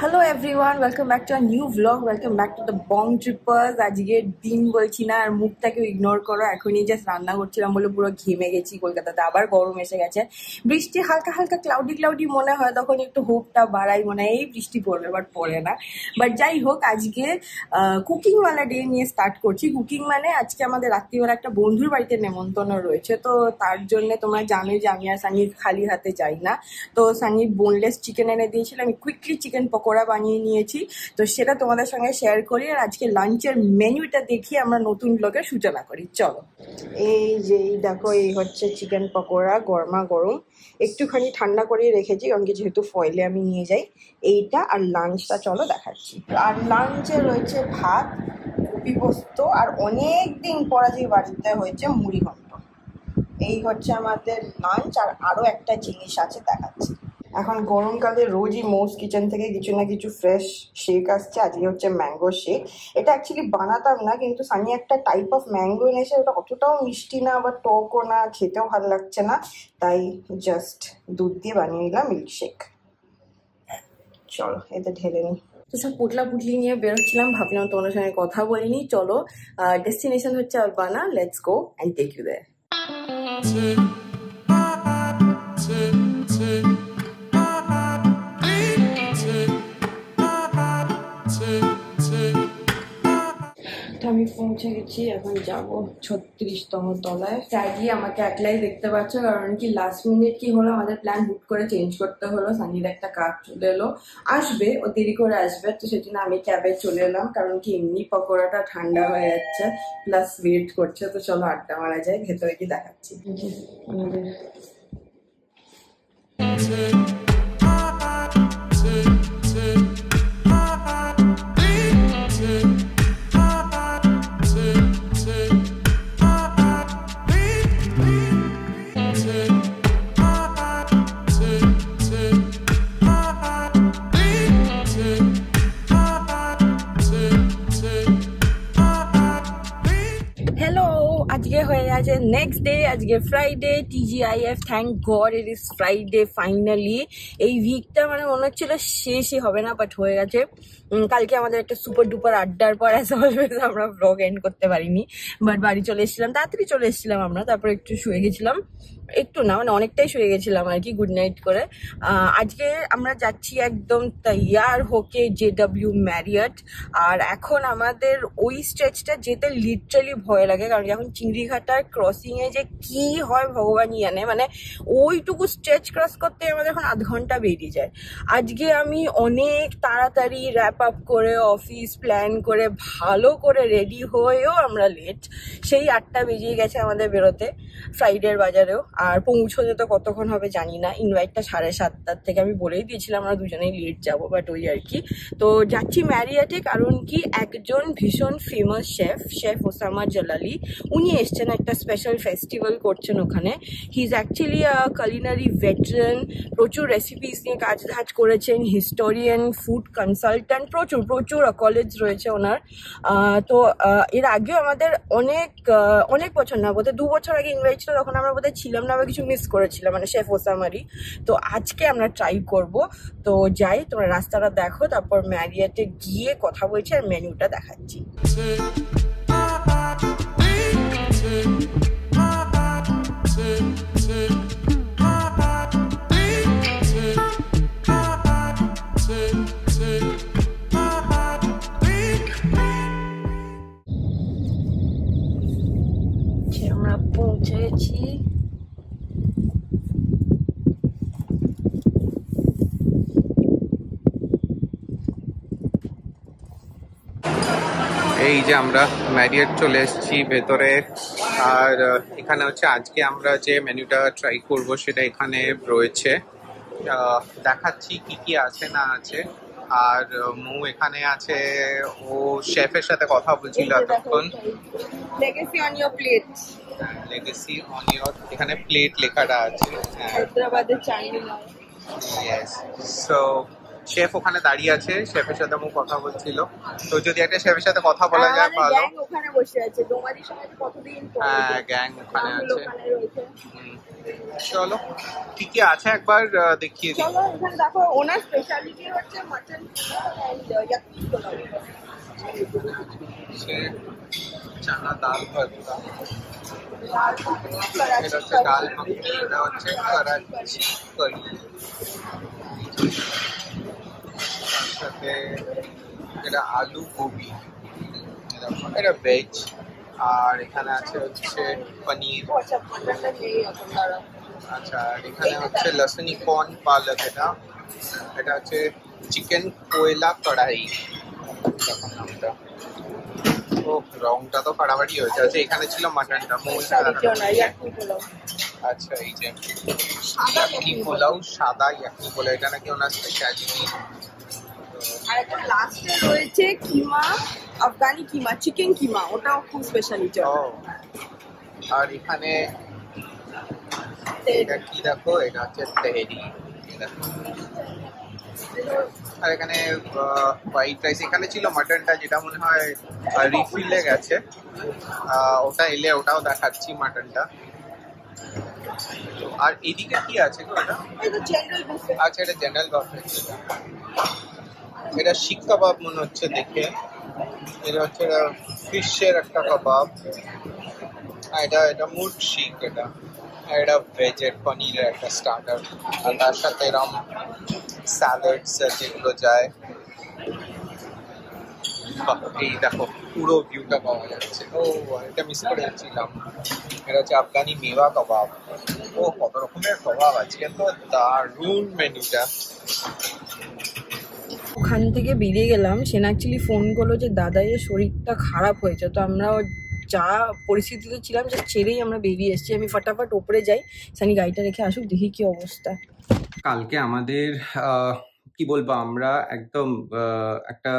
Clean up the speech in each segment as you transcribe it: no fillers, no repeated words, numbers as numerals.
Hello everyone, welcome back to a new vlog. Welcome back to the Bong Trippers. আজকের দিন বলছি না আর মুখটাকে ইগনোর করো। এখনই জাস্ট রান্না করছিলাম বলে পুরো ঘেমে গেছি। কলকাতাতে আবার গরম এসে গেছে, বৃষ্টি হালকা হালকা ক্লাউডি মনে হয়, তখন একটু হোপটা বাড়াই, মনে হয় এই বৃষ্টি পড়বে, বাট পড়ে না। বাট যাই হোক, আজকে কুকিংওয়ালা ডে নিয়ে স্টার্ট করছি। কুকিং মানে আজকে আমাদের রাত্রিবেলা একটা বন্ধুর বাড়িতে নেমন্তন্ন রয়েছে, তো তার জন্য তোমরা জানোই যে আমি আর সানি খালি হাতে যাই না। তো সানি বোনলেস চিকেন এনে দিয়েছিল, আমি কুইকলি চিকেন পকোড়া বানিয়ে নিয়েছি, তো সেটা তোমাদের সঙ্গে শেয়ার করি। আর আজকে লাঞ্চের মেনুটা দেখিয়ে আমরা নতুন ব্লগের সূচনা করি। চলো, এই যে দেখো, এই হচ্ছে চিকেন পকোড়া, গরমা গরম। একটুখানি ঠান্ডা করে রেখেছি কারণ কি যেহেতু ফয়েলে আমি নিয়ে যাই। এইটা আর লাঞ্চটা চলো দেখাচ্ছি। আর লাঞ্চে রয়েছে ভাত, কপি পোস্ত, আর অনেক দিন পর যে বাড়িতে হয়েছে মুড়ি ঘন্ট। এই হচ্ছে আমাদের লাঞ্চ। আর আরও একটা জিনিস আছে, দেখাচ্ছি। এখন গরমকালে রোজই মোস কিচেন থেকে কিছু না কিছু ফ্রেশ শেক আসছে। আজকে হচ্ছে ম্যাঙ্গো শেক। এটা অ্যাকচুয়ালি বানাতাম না, কিন্তু সানি একটা টাইপ অফ ম্যাঙ্গো এনেছে, ওটা অতটাও মিষ্টি না আবার টকও না, খেতেও ভালো লাগছে না, তাই জাস্ট দুধ দিয়ে বানিয়ে নিলাম মিল্কশেক। চলো এতে ঢেলে নিই। তো সব পুটলি নিয়ে বেরোচ্ছিলাম, ভাবলাম তোমাদের সঙ্গে কথা বলিনি। চলো, ডেস্টিনেশন হচ্ছে আলবানা, let's go and take you there. আমি পৌঁছে গেছি, এখন যাবো 36তম তলায়। স্যাডলি আমাকে একলাই দেখতে পাচ্ছ, কারণ কি লাস্ট মিনিট কি হলো, আমাদের প্ল্যান হুট করে চেঞ্জ করতে হলো। সানির একটা কাজ চলে এলো, আসবে, ও দেরি করে আসবে, তো সেজন্য আমি ক্যাবে চলে এলাম। কারণ কি এমনি পকোড়াটা ঠান্ডা হয়ে যাচ্ছে, প্লাস ওয়েট করছে। তো চলো আড্ডা মারা যায়, ভেতরে কি দেখাচ্ছি। আজকে হয়ে গেছে নেক্সট ডে, আজকে Friday, TGIF, thank god it is Friday finally. এই উইকটা মানে মনে হচ্ছিল শেষই হবে না, বাট হয়ে গেছে। কালকে আমাদের একটা সুপার ডুপার আড্ডার পর অ্যাজ অলওয়েজ আমরা ব্লগ এন্ড করতে পারিনি, বাট বাড়ি চলে এসেছিলাম, তাড়াতাড়ি চলে এসেছিলাম আমরা। তারপর একটু শুয়ে গেছিলাম, একটু না মানে অনেকটাই শুয়ে গেছিলাম আর কি, গুড নাইট করে। আজকে আমরা যাচ্ছি একদম তৈয়ার হোকে JW ম্যারিয়ট। আর এখন আমাদের ওই স্ট্রেচটা যেতে লিটারালি ভয় লাগে, কারণ এখন চিংড়িঘাটার ক্রসিংয়ে যে কি হয় ভগবানই জানে। মানে ওইটুকু স্ট্রেচ ক্রস করতে আমাদের এখন আধ ঘন্টা বেরিয়ে যায়। আজকে আমি অনেক তাড়াতাড়ি র্যাপ আপ করে অফিস প্ল্যান করে ভালো করে রেডি হয়েও আমরা লেট, সেই 8টা বেরিয়ে গেছে আমাদের বেরোতে ফ্রাইডের বাজারেও। আর পৌঁছতে তো কতক্ষণ হবে জানি না। ইনভাইটটা 7:30টার থেকে, আমি বলেই দিয়েছিলাম আমরা দুজনেই লেট যাবো, বাট ওই আর কি। তো যাচ্ছি ম্যারিয়টে, কারণ কি একজন ভীষণ ফেমাস শেফ ওসামা জালালি, উনি এসছেন, একটা স্পেশাল ফেস্টিভ্যাল করছেন ওখানে। He is actually culinary veteran, প্রচুর রেসিপিস নিয়ে কাজ করেছেন, হিস্টোরিয়ান, ফুড কনসালট্যান্ট, প্রচুর কলেজ রয়েছে ওনার। তো এর আগেও আমাদের অনেক বছর না, বোধহয় 2 বছর আগে ইনভাইট ছিল, তখন আমরা বোধহয় ছিলাম না বা কিছু মিস করেছিলাম, মানে শেফ ওসামারি। তো আজকে আমরা ট্রাই করব। তো যাই, তোমরা রাস্তাটা দেখো, তারপর ম্যারিয়টে গিয়ে কথা বলছি আর মেনুটা দেখাচ্ছি। আমরা পৌঁছে গেছি। এই যে আমরা ম্যারিয়ট চলে এসেছি ভেতরে। আর এখানে হচ্ছে আজকে আমরা যে মেনুটা ট্রাই করব সেটা এখানে রয়েছে, দেখাচ্ছি কি কি আছে না আছে। আর মু এখানে আছে, ও শেফের সাথে কথা বলছিল এতক্ষণ। Legacy on your plate, legacy on your, এখানে প্লেট লেখাটা আছে, হায়দ্রাবাদের চাইনিজ। ইয়েস। সো শেফ ওখানে দাঁড়িয়ে আছে, শেফের সাথে আমার কথা বলছিল। তো যদি একটা শেফের সাথে কথা বলা যায় আমাদের ভালো। গ্যাং ওখানে বসে আছে, তোমাদের সঙ্গে কতদিন পরে হ্যাঁ, গ্যাং ওখানে রাহুল আছে। ওখানে রয়েছে। চলো কি কি আছে একবার দেখিয়ে দিই। চলো এখানে দেখো, ওনার স্পেশালিটি হচ্ছে মাটন এন্ড ইয়াকি পোলাও। সে চানা ডাল ভর্তা, ডাল এটা হচ্ছে ডাল মাখনি, এটা হচ্ছে করাচি কারি, তার সাথে এটা আলু গোবি, এটা ভেজ। আর এখানে আছে হচ্ছে পনির। মাটনটা নেই এখন, দাঁড়াও। আচ্ছা, আর এখানে হচ্ছে লসনি কর্ন পালক, এটা এটা হচ্ছে চিকেন কোয়েলা কড়াই, দেখুন নামটা। ও রংটা তো ফাটাফাটি হয়েছে। আচ্ছা, এখানে ছিল মাটনটা, ইয়াকি পোলাও। আচ্ছা এই যে ইয়াকনি পোলাও, সাদা ইয়াকনি পোলাও, এটা নাকি ওনার স্পেশালিটি। আর একটা লাস্টে রয়েছে কিমা, আফগানি কিমা, চিকেন কিমা, ওটাও খুব স্পেশালিটি। ও, আর এখানে এটা কি দেখো, এটা হচ্ছে তেহেরি। আর এখানে হোয়াইট রাইস, এখানে ছিল মাটনটা, যেটা মনে হয় রিফিলে গেছে। ওটা এলে ওটাও দেখাচ্ছি মাটনটা। আর এদিকে কি আছে গো? এটা জেনারেল বুফে। আচ্ছা, এটা জেনারেল বুফে। এটা শিক কাবাব মনে হচ্ছে দেখে। এটা হচ্ছে ফিশের একটা কাবাব। এটা এটা মুড শিক, এটা এটা ভেজের পনিরের একটা স্টার্টার। আর তার সাথে এরকম স্যালাডস যেগুলো যায়। এই দেখো পুরো ভিউটা পাওয়া যাচ্ছে। ও, এটা মিস করে যাচ্ছিলাম। এটা হচ্ছে আফগানি মেওয়া কাবাব। ও, কত রকমের কাবাব আজকে, তো দারুণ মেনুটা। ওখান থেকে বেরিয়ে গেলাম, সেনা অ্যাকচুয়ালি ফোন করলো যে দাদাইয়ের শরীরটা খারাপ হয়েছে। তো আমরা যা পরিস্থিতিতে ছিলাম যে ছেড়েই আমরা বেরিয়ে এসেছি। আমি ফটাফট ওপরে যাই, সানি গাড়িটা রেখে আসুক, দেখি কি অবস্থা। কালকে আমাদের কি বলবো, আমরা একদম একটা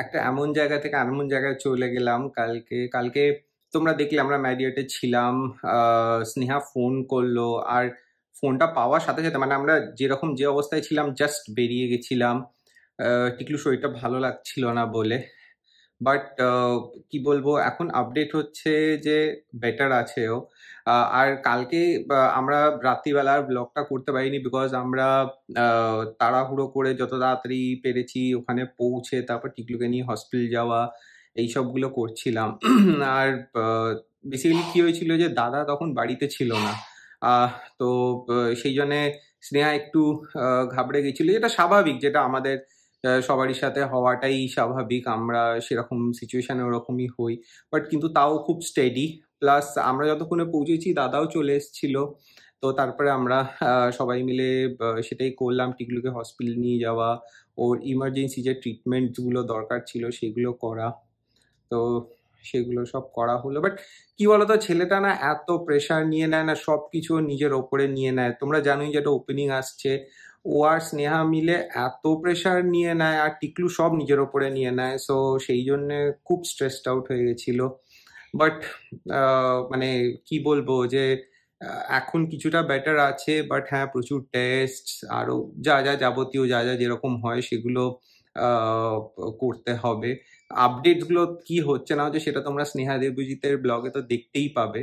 একটা এমন জায়গা থেকে এমন জায়গায় চলে গেলাম। কালকে কালকে তোমরা দেখলে আমরা ম্যারিয়টে ছিলাম, স্নেহা ফোন করলো, আর ফোনটা পাওয়ার সাথে সাথে মানে আমরা যেরকম যে অবস্থায় ছিলাম জাস্ট বেরিয়ে গেছিলাম। টিকলু শরীরটা ভালো লাগছিল না বলে, বাট কি বলবো, এখন আপডেট হচ্ছে যে বেটার আছে ও। আর কালকে আমরা রাত্রিবেলার ব্লগটা করতে পারিনি, বিকজ আমরা তাড়াহুড়ো করে যত তাড়াতাড়ি পেরেছি ওখানে পৌঁছে তারপর টিকলুকে নিয়ে হসপিটাল যাওয়া এইসবগুলো করছিলাম। আর বেসিক্যালি কি হয়েছিল যে দাদা তখন বাড়িতে ছিল না। তো সেই জন্যে স্নেহা একটু ঘাবড়ে গেছিল, যেটা স্বাভাবিক, যেটা আমাদের সবারই সাথে হওয়াটাই স্বাভাবিক। আমরা সেরকম সিচুয়েশনে ওরকমই হই, বাট কিন্তু তাও খুব স্টেডি। প্লাস আমরা যতক্ষণে পৌঁছেছি দাদাও চলে এসেছিল। তো তারপরে আমরা সবাই মিলে সেটাই করলাম, টিকলুকে হসপিটাল নিয়ে যাওয়া, ওর ইমার্জেন্সি যে ট্রিটমেন্টগুলো দরকার ছিল সেগুলো করা। তো সেগুলো সব করা হলো। বাট কি বলতো, ছেলেটা না এত প্রেশার নিয়ে নেয় না, সব কিছু নিজের ওপরে নিয়ে নেয়। তোমরা জানোই যেটা ওপেনিং আসছে, ও আর স্নেহা মিলে এত প্রেশার নিয়ে নেয়, আর টিকলু সব নিজের ওপরে নিয়ে নেয়। সো সেই জন্যে খুব স্ট্রেসড আউট হয়ে গেছিল। বাট মানে কি বলবো যে এখন কিছুটা বেটার আছে। বাট হ্যাঁ, প্রচুর টেস্ট আরো যা যা যাবতীয় যা যা যেরকম হয় সেগুলো করতে হবে। আপডেটস গুলো কি হচ্ছে না হচ্ছে সেটা তোমরা স্নেহা দেবজিতের ব্লগে তো দেখতেই পাবে।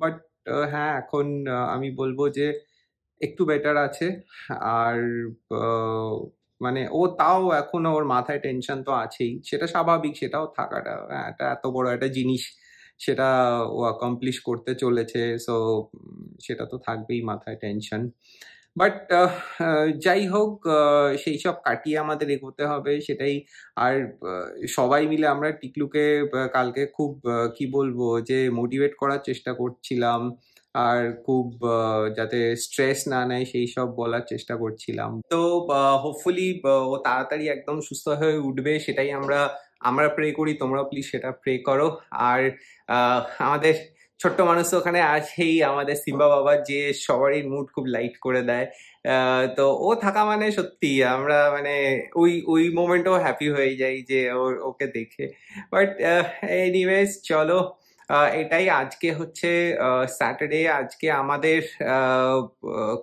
বাট হ্যাঁ, এখন আমি বলবো যে একটু বেটার আছে। আর মানে ও তাও এখনো ওর মাথায় টেনশন তো আছেই, সেটা স্বাভাবিক, সেটাও থাকাটা, এটা এত বড় একটা জিনিস, সেটা ও অ্যাকমপ্লিশ করতে চলেছে। সো সেটা তো থাকবেই মাথায় টেনশন। বাট যাই হোক, সেই সব কাটিয়ে আমাদের এগোতে হবে, সেটাই। আর সবাই মিলে আমরা টিকলুকে কালকে খুব কি বলবো যে মোটিভেট করার চেষ্টা করছিলাম, আর খুব যাতে স্ট্রেস না নেয় সেই সব বলার চেষ্টা করছিলাম। তো হোপফুলি ও তাড়াতাড়ি একদম সুস্থ হয়ে উঠবে, সেটাই আমরা আমরা প্রে করি। তোমরা প্লিজ সেটা প্রে করো। আর আমাদের ছোট্ট মানুষ তো ওখানে আছেই, আমাদের সিম্বা বাবা, যে সবারই মুড খুব লাইট করে দেয়। তো ও থাকা মানে সত্যি আমরা মানে ওই ওই মোমেন্টেও হ্যাপি হয়ে যাই যে ওকে দেখে। বাট এনিওয়েজ চলো, এটাই। আজকে হচ্ছে স্যাটারডে, আজকে আমাদের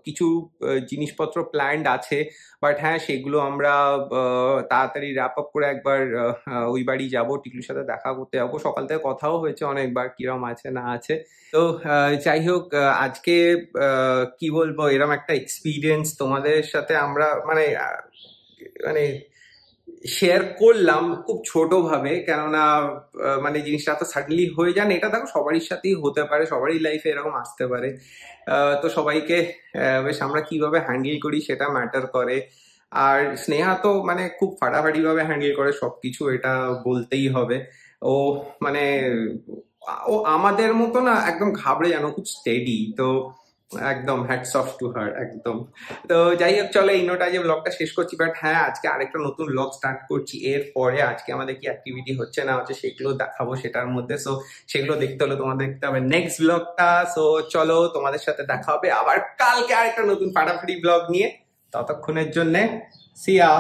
কিছু জিনিসপত্র প্ল্যান্ড আছে, বাট হ্যাঁ সেগুলো আমরা তাড়াতাড়ি র্যাপ আপ করে একবার ওই বাড়ি যাবো, টিকলুর সাথে দেখা করতে যাবো। সকাল থেকে কথাও হয়েছে অনেকবার কিরম আছে না আছে। তো যাই হোক, আজকে কি বলবো, এরম একটা এক্সপিরিয়েন্স তোমাদের সাথে আমরা মানে শেয়ার করলাম খুব ছোট ভাবে, কেননা মানে জিনিসটা তো সাডেনলি হয়ে যান, এটা দেখো সবারই সাথেই হতে পারে, সবারই লাইফে এরকম আসতে পারে। তো সবাইকে বেশ আমরা কিভাবে হ্যান্ডেল করি সেটা ম্যাটার করে। আর স্নেহা তো মানে খুব ফাটাফাটি ভাবে হ্যান্ডেল করে সবকিছু, এটা বলতেই হবে। ও মানে ও আমাদের মতো না, একদম ঘাবড়ে জানো, খুব স্টেডি। তো একদম হ্যাটস অফ টু হার একদম। তো যাই হোক, চলো এই নোটা যে ব্লগটা শেষ করছি, বাট হ্যাঁ আজকে আরেকটা নতুন ব্লগ স্টার্ট করছি। এরপরে আজকে আমাদের কি অ্যাক্টিভিটি হচ্ছে না হচ্ছে সেগুলো দেখাবো সেটার মধ্যে। সো সেগুলো দেখতে হলে তোমাদের দেখতে হবে নেক্সট ব্লগটা। সো চলো, তোমাদের সাথে দেখা হবে আবার কালকে আরেকটা নতুন ফাটাফাটি ব্লগ নিয়ে। ততক্ষণের জন্যে সিয়া।